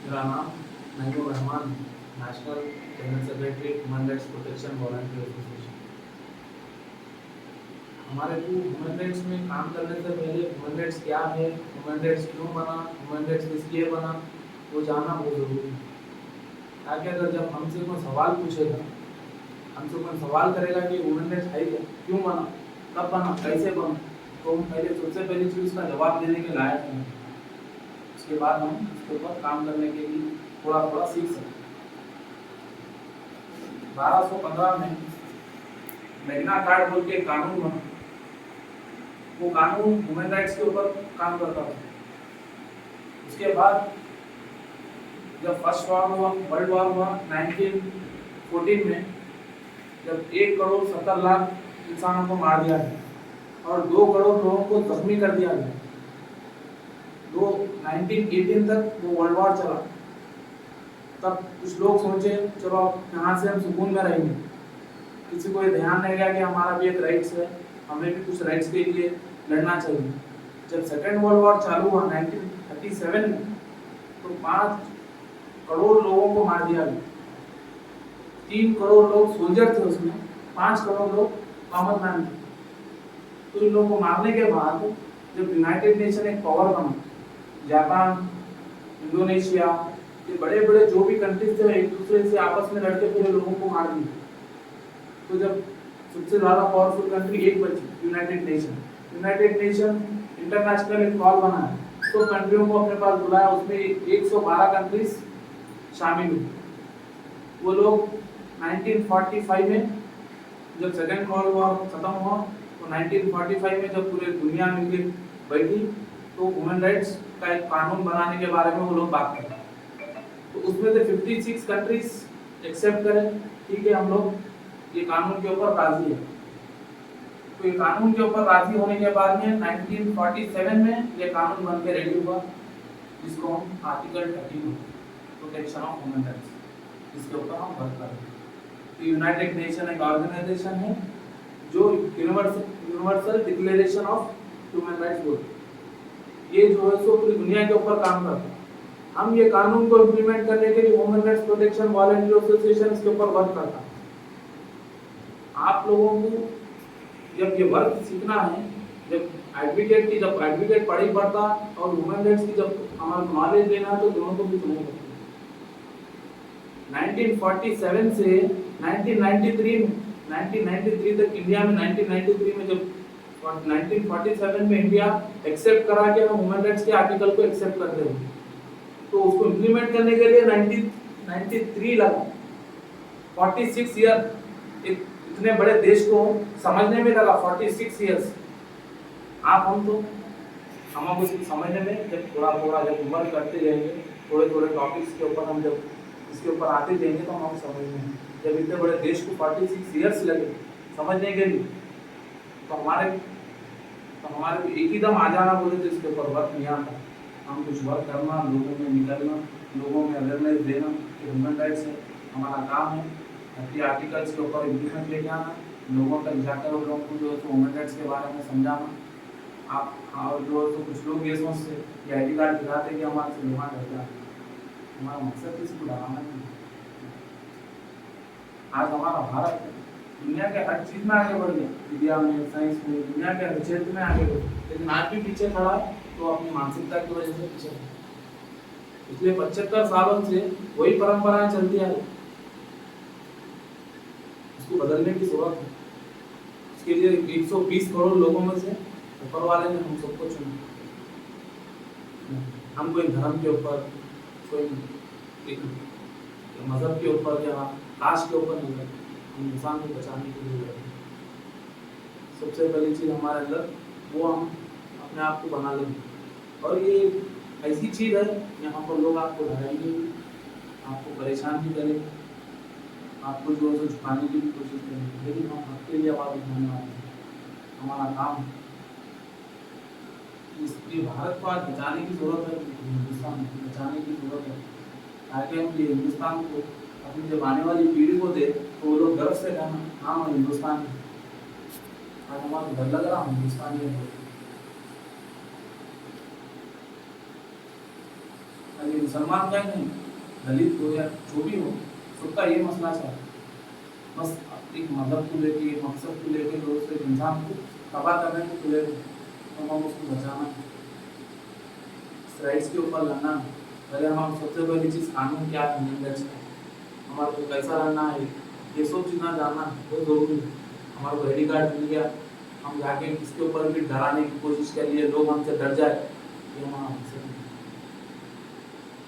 मेरा नाम नईमुर रहमान है, national general secretary human rights protection volunteer association. हमारे को ह्यूमन राइट्स में काम करने से पहले ह्यूमन राइट्स क्या है, ह्यूमन राइट्स क्यों बना, ह्यूमन राइट्स इसलिए बना, वो जानना बहुत ज़रूरी है। ताकि अगर जब हमसे कोई सवाल पूछेगा, हमसे कोई सवाल करेगा कि ह्यूमन राइट्स है क्या, क्यों बना, कब बना, कैसे बना, तो हम पहले सबसे पहली चीज़ उसका जवाब देने के लायक हैं। उसके बाद हम उसके ऊपर काम करने के लिए थोड़ा थोड़ा सीख सकते हैं। 1215 में मैग्ना कार्टा बोल के कानून बना। वो कानून ह्यूमन राइट्स के ऊपर काम करता था। उसके बाद जब फर्स्ट वर्ल्ड वॉर हुआ 1914 में, जब 1,70,00,000 इंसानों को मार दिया गया और 2 करोड़ लोगों को जख्मी कर दिया गया। 1918 तक वो वर्ल्ड वॉर चला। तब कुछ लोग सोचे चलो यहाँ से हम सुकून में रहेंगे। किसी को ये ध्यान नहीं गया कि हमारा भी एक राइट्स है, हमें भी कुछ राइट्स के लिए लड़ना चाहिए। जब सेकेंड वर्ल्ड वॉर चालू हुआ 1937 में, तो 5 करोड़ लोगों को मार दिया गया। 3 करोड़ लोग सोल्जर थे उसमें, 5 करोड़ लोग कॉमन मैन थे। तो इन लोगों को मारने के बाद जब यूनाइटेड नेशन एक पावर बना, जापान, इंडोनेशिया, ये बड़े बड़े जो भी कंट्रीज थे एक दूसरे से आपस में लड़के पूरे लोगों को मार दिए। तो जब सबसे ज़्यादा पावरफुल कंट्री एक बची, United nation. United nation international एक कॉल बना है, तो कंट्रियों को अपने पास बुलाया, उसमें 112 कंट्रीज शामिल हुई। वो लोग 1945 में जब सेकेंड वर्ल्ड वॉर खत्म हुआ, तो 1945 में जब पूरे दुनिया मिलकर बैठी, तो ह्यूमन राइट्स का एक कानून बनाने के बारे में वो लोग बात करते हैं। तो उसमें से 56 कंट्रीज एक्सेप्ट करें, ठीक है, हम लोग ये कानून के ऊपर राजी है। तो ये कानून के ऊपर राजी होने के बाद में 1947 में ये कानून बन के रेडी हुआ, जिसको हम article 32 protection of human rights, इसके ऊपर हम वर्क कर रहे हैं। तो यूनाइटेड नेशन एक ऑर्गेनाइजेशन है जो universal declaration of human rights बोलते हैं। ये जो है सो पूरी दुनिया के ऊपर काम करता है। हम ये कानून को इम्प्लीमेंट करने के लिए human rights protection volunteer association इसके ऊपर वर्क करता है। आप लोगों को जब ये वर्क सीखना है, जब एडवोकेट पढ़ी पढ़ता और ह्यूमन राइट्स की जब हमारा नॉलेज लेना है, तो दोनों को भी सुनना पड़ता है। 1947 से 1993 तक इंडिया में 1993 में जब 1947 में इंडिया एक्सेप्ट करा के हम ह्यूमन राइट्स के आर्टिकल को एक्सेप्ट करते हैं, तो उसको इम्प्लीमेंट करने के लिए 1993 लगा। 46 ईयर इतने बड़े देश को समझने में लगा, 46 ईयर्स। आप हमको समझने में जब थोड़ा थोड़ा जब वर्क करते जाएंगे, थोड़े थोड़े टॉपिक्स के ऊपर हम जब इसके ऊपर आते जाएंगे, तो हम समझेंगे। जब इतने बड़े देश को 46 ईयर्स लगे समझने के लिए, तो हमारे एक ही दम आ जाना बोले तो इसके ऊपर वर्क नहीं आता। हम कुछ वर्क करना, लोगों में निकलना, लोगों में अवेयरनेस देना कि ह्यूमन राइट्स है, हमारा काम है। 30 आर्टिकल्स के ऊपर इम्प्लीमेंट लेके आना, लोगों तक जाकर उन लोगों को जो है ह्यूमन राइट्स के बारे में समझाना। आप और जो है तो कुछ लोग ये सोचते कि ID कार्ड दिखाते कि हमारे से डिमांड रहता है, हमारा मकसद किसी को डराना नहीं। आज हमारा भारत दुनिया के हर चीज़ में आगे बढ़ गया, विद्या में, साइंस में, दुनिया के हर क्षेत्र में आगे बढ़ गया, लेकिन आज भी पीछे खड़ा है, तो अपनी मानसिकता की वजह से पीछे है। पिछले 75 सालों से वही परंपराएं चलती आ रही, उसको बदलने की जरूरत है। उसके लिए 120 करोड़ लोगों में से ऊपर वाले ने हम सबको चुना। हम कोई धर्म के ऊपर, कोई मजहब के ऊपर या कास्ट के ऊपर नहीं करते, हम इंसान को बचाने के लिए करते। सबसे पहली चीज़ हमारे अंदर वो हम अपने आप को बना लेंगे। और ये ऐसी चीज़ है यहाँ पर लोग आपको डराएंगे, आपको परेशान भी करेंगे, आपको जो है झुकाने की भी कोशिश करेंगे, लेकिन हम आपके लिए आवाज़ उठाने वाले हैं, हमारा काम है। इसलिए भारत को आज बचाने की ज़रूरत है, हिंदुस्तान को बचाने की ज़रूरत है, ताकि हम ये हिंदुस्तान को अपनी जब आने वाली पीढ़ी को दे तो वो लोग गर्व से कहना हाँ हम हिंदुस्तान है। आज हमारा डर लग रहा हम हिंदुस्तानी है। अभी मुसलमान का ही नहीं, दलित हो या जो भी हो, सबका ये मसला है। बस एक मजहब को लेके, एक मकसद को लेके लोग से इंसान को तबाह करने को खुले, तो हम उसको बचाना, राइट्स के ऊपर लड़ना। पहले हम सबसे पहली चीज़ कानून क्या है, ह्यूमन हमारे को कैसा रहना है, ये सब चीज़ ना जानना बहुत जरूरी है। हमारे को आईडी कार्ड मिल गया, हम जाके किसके ऊपर भी डराने की कोशिश कर लिए, लोग हमसे डर जाए, ये हमारा मकसद नहीं।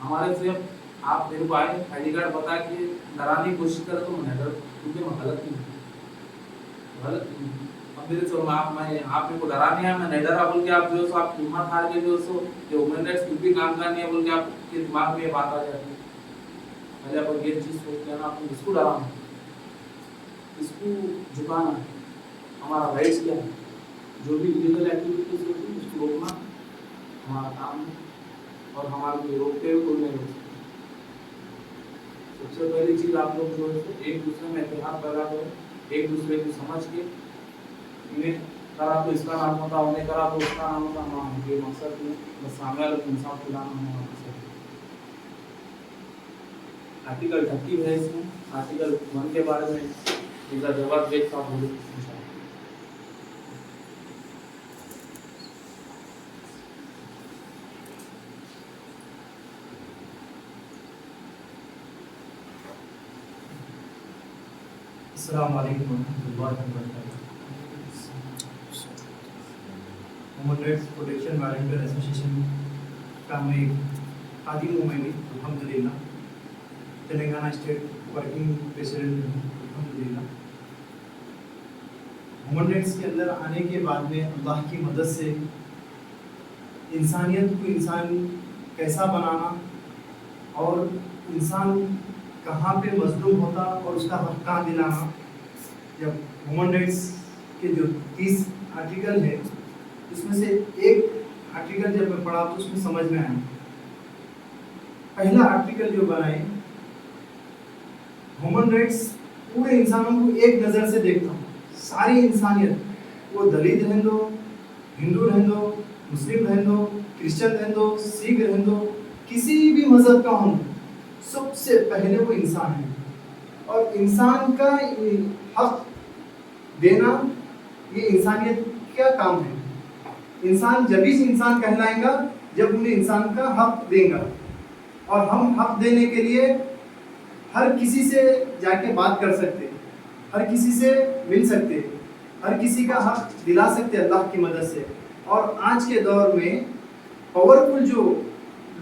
हमारे से आप मेरे को आए आईडी कार्ड बता के डराने की कोशिश करें तो मैं डर, क्योंकि मैं गलत नहीं, गलत नहीं। अब मेरे से आप मेरे को डराने आया, मैं नहीं डरा बोल के आप जो सो आप हिम्मत हार के जो सो ये ह्यूमन राइट्स कुछ भी काम का नहीं है बोल के आपके दिमाग में ये बात आ जाती है। पहले अपन ये चीज़ सोचते हैं ना, अपन इसको डराना, इसको झुकाना, हमारा राइट्स क्या है, जो भी इलीगल एक्टिविटीज होती है उसको रोकना हमारा काम है, और हमारे को रोकते हुए कोई नहीं रोक सकता। सबसे पहली चीज़ आप लोग जो है एक दूसरे में इतिहाद पैदा करें, एक दूसरे को समझ के, इन्हें करा तो इसका नाम होता, उन्हें करा तो उसका नाम होता। हाँ, ये मकसद नहीं, बस सामने वाले को इंसाफ दिलाना हमारा मकसद है। आर्टिकल 30 है इसमें, आर्टिकल 1 के बारे में एक बार जवाब देख साहब बोले। अस्सलाम वालेकुम वरहमतुल्लाहि वबरकातुहू। Human rights protection volunteer association का मैं एक खादिम हूँ, मैं भी अल्हम्दुलिल्लाह तेलंगाना स्टेट वर्किंग प्रेसिडेंट हूँ अल्हम्दुलिल्लाह। ह्यूमन राइट्स के अंदर आने के बाद में अल्लाह की मदद से इंसानियत को इंसान कैसा बनाना और इंसान कहाँ पे मजलूम होता और उसका हक कहाँ दिलाना, जब ह्यूमन राइट्स के जो 30 आर्टिकल है उसमें से एक आर्टिकल जब मैं पढ़ा तो उसमें समझ में आया। पहला आर्टिकल जो बनाए, ह्यूमन राइट्स पूरे इंसानों को एक नज़र से देखता हूँ, सारी इंसानियत, वो दलित रहने दो, हिंदू रहने दो, मुस्लिम रहने दो, क्रिश्चियन रहने दो, सिख रहने दो, किसी भी मजहब का हो, सबसे पहले वो इंसान है। और इंसान का हक देना ये इंसानियत का काम है। इंसान जब ही इंसान कहलाएगा जब उन्हें इंसान का हक देगा, और हम हक देने के लिए हर किसी से जाके बात कर सकते, हर किसी से मिल सकते, हर किसी का हक दिला सकते अल्लाह की मदद से। और आज के दौर में पावरफुल जो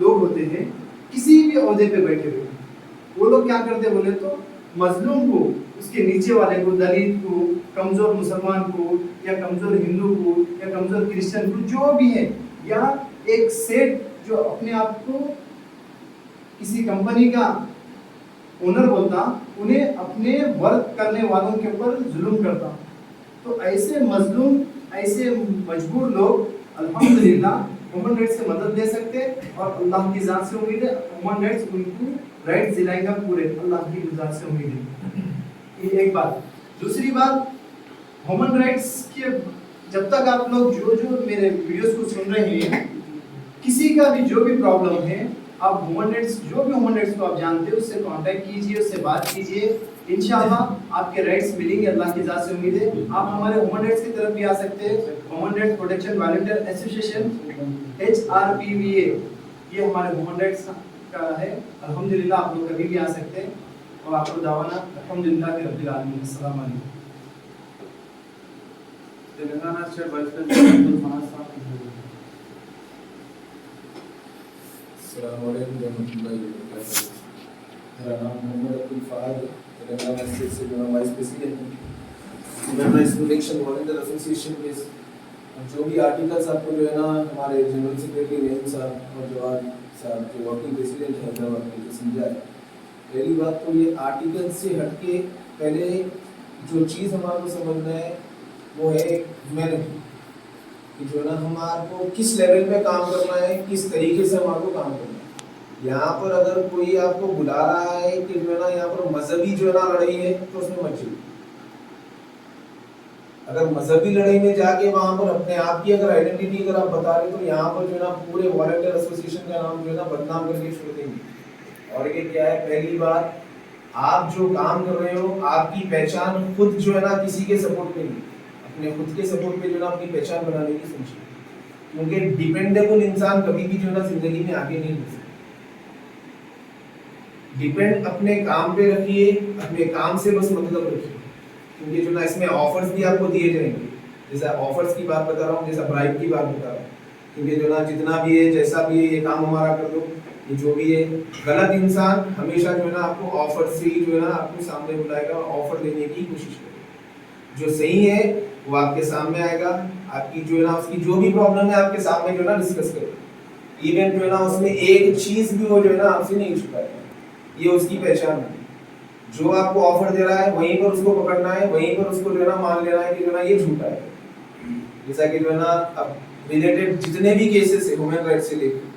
लोग होते हैं, किसी भी ओहदे पे बैठे हुए, वो लोग क्या करते बोले तो मजलूम को, उसके नीचे वाले को, दलित को, कमज़ोर मुसलमान को, या कमज़ोर हिंदू को, या कमज़ोर क्रिश्चियन को, जो भी है, या एक सेठ जो अपने आप को किसी कंपनी का ओनर बोलता, उन्हें अपने वर्क करने वालों के ऊपर जुल्म करता। तो ऐसे मजलूम, ऐसे मजबूर लोग अल्हम्दुलिल्लाह ह्यूमन राइट्स से मदद दे सकते, और अल्लाह की ज़ात से उम्मीद है ह्यूमन राइट्स उनको राइट्स दिलाएगा पूरे, अल्लाह की ज़ात से उम्मीद है। ये एक बात। दूसरी बात, ह्यूमन राइट्स के जब तक आप लोग जो मेरे वीडियोस को सुन रहे हैं, किसी का भी जो भी प्रॉब्लम है, आप ह्यूमन राइट्स, जो भी ह्यूमन राइट्स को आप जानते हो, उससे कांटेक्ट कीजिए, उससे बात कीजिए, इंशाअल्लाह आपके राइट्स मिलेंगे, अल्लाह की ज़ात से उम्मीद है। आप हमारे ह्यूमन राइट्स की तरफ भी आ सकते हैं, human rights protection volunteer association HRPVA, ये हमारे ह्यूमन राइट्स का है। अल्हम्दुलिल्लाह आप लोग कभी भी आ सकते हैं, और आपको दावाना अल्हम्दुलिल्लाह के रब्बिल आलमीन। अस्सलाम वालेकुम। तेलंगाना स्टेट वाइस प्रेसिडेंट फनाज साहब। अस्सलाम वालेकुम रहमतुल्लाहि व बरकातहू। मेरा नाम मोहम्मद अब्दुल फहाद है, तेलंगाना स्टेट से जो वाइस प्रेसिडेंट हूँ human rights protection volunteer association के। जो भी आर्टिकल्स आपको जो है ना हमारे जनरल सेक्रेटरी रहीम साहब और जवाद साहब जो वर्किंग प्रेसिडेंट है हैदराबाद में जो समझा है, पहली बात तो ये आर्टिकल से हटके पहले जो चीज़ हमारे को समझना है वो है ह्यूमैनिटी, कि जो है ना हमारे को किस लेवल पे काम करना है, किस तरीके से हमारे को काम करना है। यहाँ पर अगर कोई आपको बुला रहा है कि जो है ना यहाँ पर मजहबी जो है ना लड़ाई है, तो उसमें मत चलिए। अगर मजहबी लड़ाई में जाके वहां पर अपने आप की अगर आइडेंटिटी अगर आप बता रहे हो तो यहाँ पर जो है ना पूरे वॉलंटियर एसोसिएशन का नाम जो है ना बदनाम करके छोड़ देंगे। और ये क्या है, पहली बात, आप जो काम कर रहे हो आपकी पहचान खुद जो है ना किसी के सपोर्ट पे नहीं, अपने खुद के सपोर्ट पे जो है ना अपनी पहचान बनाने की सोचिए, क्योंकि डिपेंडेबल इंसान कभी भी जो है ना जिंदगी में आगे नहीं बढ़ सकता। डिपेंड अपने काम पे रखिए, अपने काम से बस मतलब रखिए, क्योंकि जो ना इसमें ऑफर्स भी आपको दिए जाएंगे, जैसा ऑफर्स की बात बता रहा हूँ, जैसा ब्राइब की बात बता रहा हूँ, क्योंकि जो ना जितना भी है जैसा भी है ये काम हमारा कर दो, ये जो भी है, गलत इंसान हमेशा जो है ना आपको ऑफर से ही जो है ना आपको सामने बुलाएगा, ऑफर देने की कोशिश करेगा। जो सही है वो आपके सामने आएगा, आपकी जो है ना उसकी जो भी प्रॉब्लम है आपके सामने जो है ना डिस्कस करेगा। इवन जो है ना उसमें एक चीज भी वो जो है ना आपसे नहीं छुपाएगा, ये उसकी पहचान है। जो आपको ऑफर दे रहा है वहीं पर उसको पकड़ना है, वहीं पर उसको जो है ना मान लेना है कि जो है ना ये झूठा है। जैसा कि जो है ना अब रिलेटेड जितने भी केसेस है ह्यूमन राइट से लेकर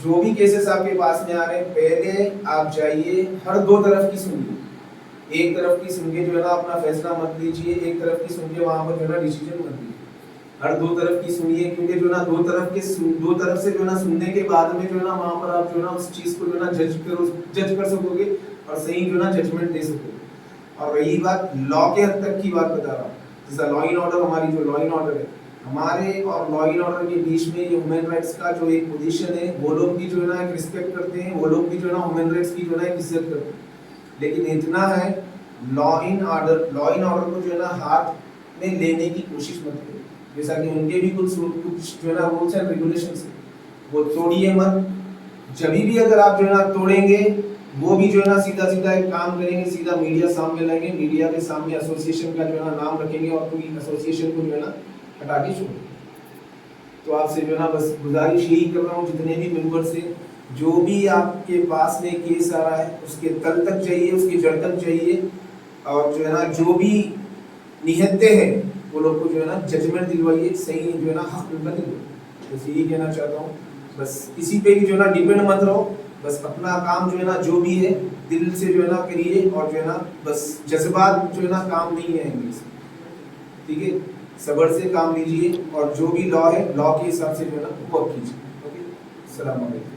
जो भी केसेस आपके पास में आ रहे हैं, पहले आप जाइए, हर दो तरफ की सुनिए, एक तरफ की सुन के जो है ना अपना फैसला मत लीजिए, एक तरफ की सुन के वहां पर जो है ना डिसीजन मत लीजिए, हर दो तरफ की सुनिए, क्योंकि जो है ना दो तरफ से जो है ना सुनने के बाद में जो है ना वहां पर आप जो है ना उस चीज को जो है ना जज कर सकोगे और सही जो है ना जजमेंट दे सकोगे। और रही बात लॉ के हद तक की बात बता रहा हूँ, जैसा लॉ इन ऑर्डर, हमारी जो लॉ इन ऑर्डर है, हमारे और लॉ इन ऑर्डर के बीच में ये ह्यूमन राइट्स का जो एक पोजीशन है, वो लोग भी जो है ना एक रिस्पेक्ट करते हैं, वो लोग भी जो है ना ह्यूमन राइट्स की जो है ना एक इज्जत करते हैं। लेकिन इतना है, लॉ इन ऑर्डर को जो है ना हाथ में लेने की कोशिश मत करो, जैसा कि उनके भी कुछ जो है ना रूल्स एंड रेगुलेशंस है, वो तोड़िए मत। जब भी अगर आप जो है ना तोड़ेंगे, वो भी जो है ना सीधा एक काम करेंगे, सीधा मीडिया सामने लाएंगे, मीडिया के सामने एसोसिएशन का जो है ना नाम रखेंगे और पूरी एसोसिएशन को जो है ना हटा के छोड़। तो आपसे जो है ना बस गुजारिश यही कर रहा हूँ, जितने भी मेंबर से जो भी आपके पास में केस आ रहा है उसके तल तक जाइए, उसकी जड़ तक जाइए, और जो है ना जो भी निहत्ते हैं वो लोग को जो है ना जजमेंट दिलवाइए, सही जो है ना हक उनका दिलवाइए। बस यही कहना चाहता हूँ, बस किसी पे भी जो है ना डिपेंड मत रहो, बस अपना काम जो है ना जो भी है दिल से जो है ना करिए, और जो है ना बस जज्बात जो है ना काम नहीं आएंगे इसमें, ठीक है। सब्र से काम लीजिए और जो भी लॉ है लॉ के हिसाब से जो है ना वर्क कीजिए। ओके, अस्सलाम वालेकुम।